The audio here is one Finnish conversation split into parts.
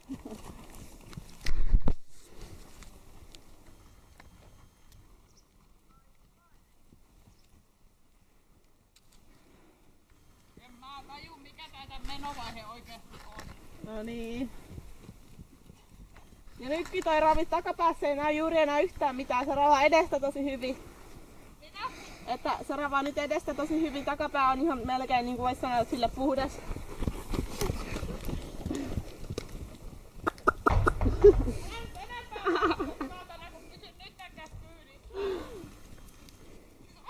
En mä taju mikä tää menovaihe oikeesti on. No niin. Ja nytkin toi ravi takapäässä ei näy juuri enää yhtään mitään. Se ravaa edestä tosi hyvin. Mitä? Että se ravaa nyt edestä tosi hyvin. Takapää on ihan melkein niin kuin vois sanoa sille puhdas.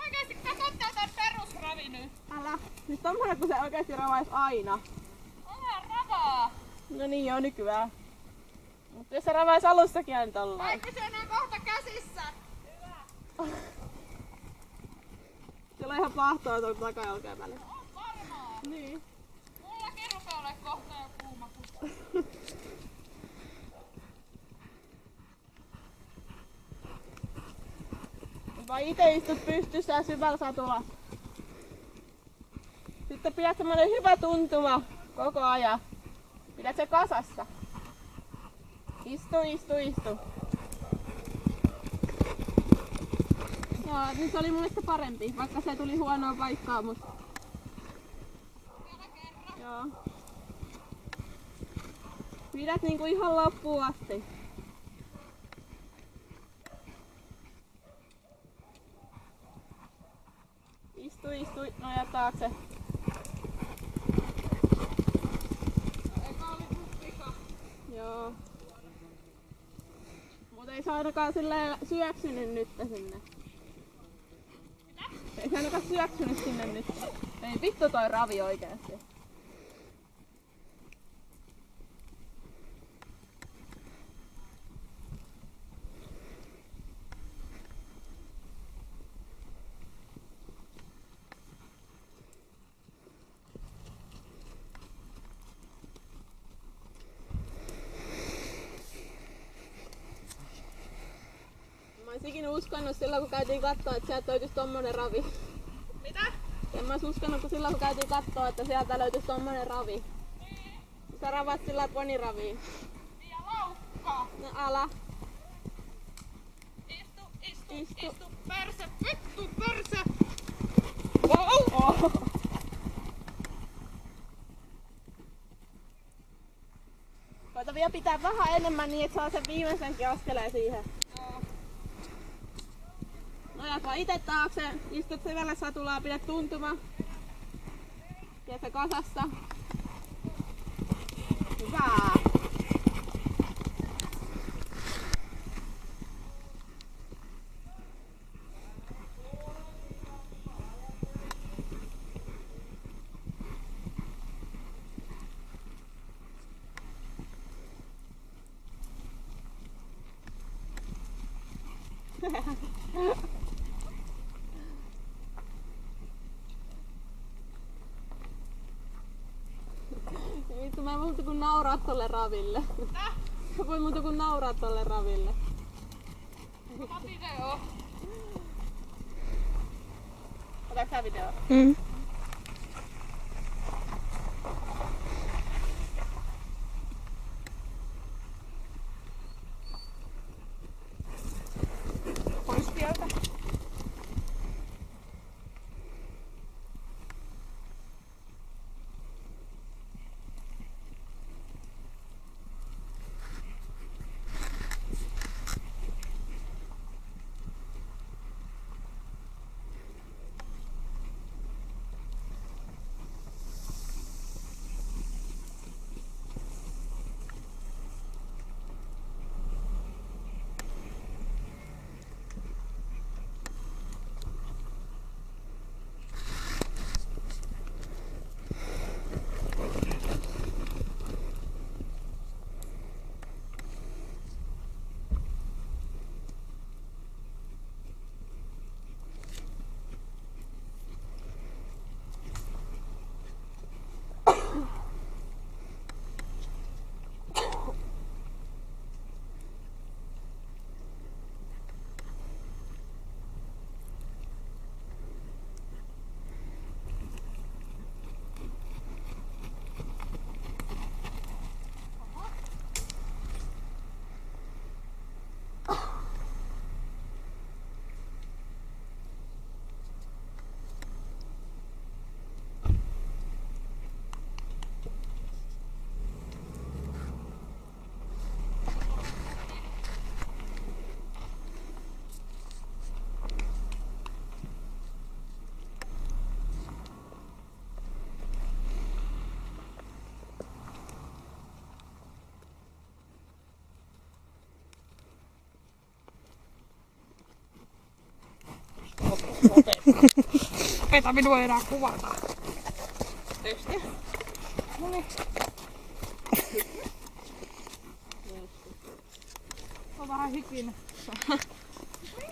Oikeesti katsotaan tän perusravi nyt. Älä. Siis tommonen kun se oikeesti ravais aina. Älä ravaa. No niin joo nykyään. Mutta jos se ravais alussakin aina tollain. Eikö se enää kohta käsissä? Hyvä. Siellä on ihan pahtoa tuolta takajalkojen välissä. On varmaa. Niin. Mullakin rupee ole kohta jo kuuma kusta. Vai ite istut pystyssä ja syvällä satulla. Sitten pidät semmonen hyvä tuntuma koko ajan. Pidät se kasassa. Istu. Joo, nyt se oli mun mielestä parempi, vaikka se tuli huonoa paikkaa, mutta... Vielä kerran. Joo. Pidät niinku ihan loppuun asti. Istu. Noja taakse. Eka oli mun vika. Joo. Mutta ei se ainakaan silleen syöksynyt nyt sinne. Mitä? Ei se ainakaan syöksynyt sinne nyt. Ei vittu toi ravi oikeesti. Mä ois ikinä uskonut silloin kun käytiin kattoo, että sieltä löytyis tommonen ravi. Mitä? En mä ois uskonut kun silloin kun käytiin kattoo, että sieltä löytyis tommonen ravi. Niin. Sä ravaat sillä poniravia. Ja laukkaa. No ala. Istu. Persä. Vittu persä. Oh. Koita vielä pitää vähän enemmän niin, että saa sen viimeisenkin askeleen siihen. Joo. Nojat vaan ite taakse, istut syvälle satulaa, pidät tuntuma. Pidä se kasassa. Hyvä. Vittu, mä en muuta kuin nauraa tolle raville. Tää? Mä voin muuta kuin nauraa tolle raville. Ota video. Otaks sä video? Mm. Pois tieltä. Opeta minua enää kuvata. Testiä. Noniin. On vähän hikinen.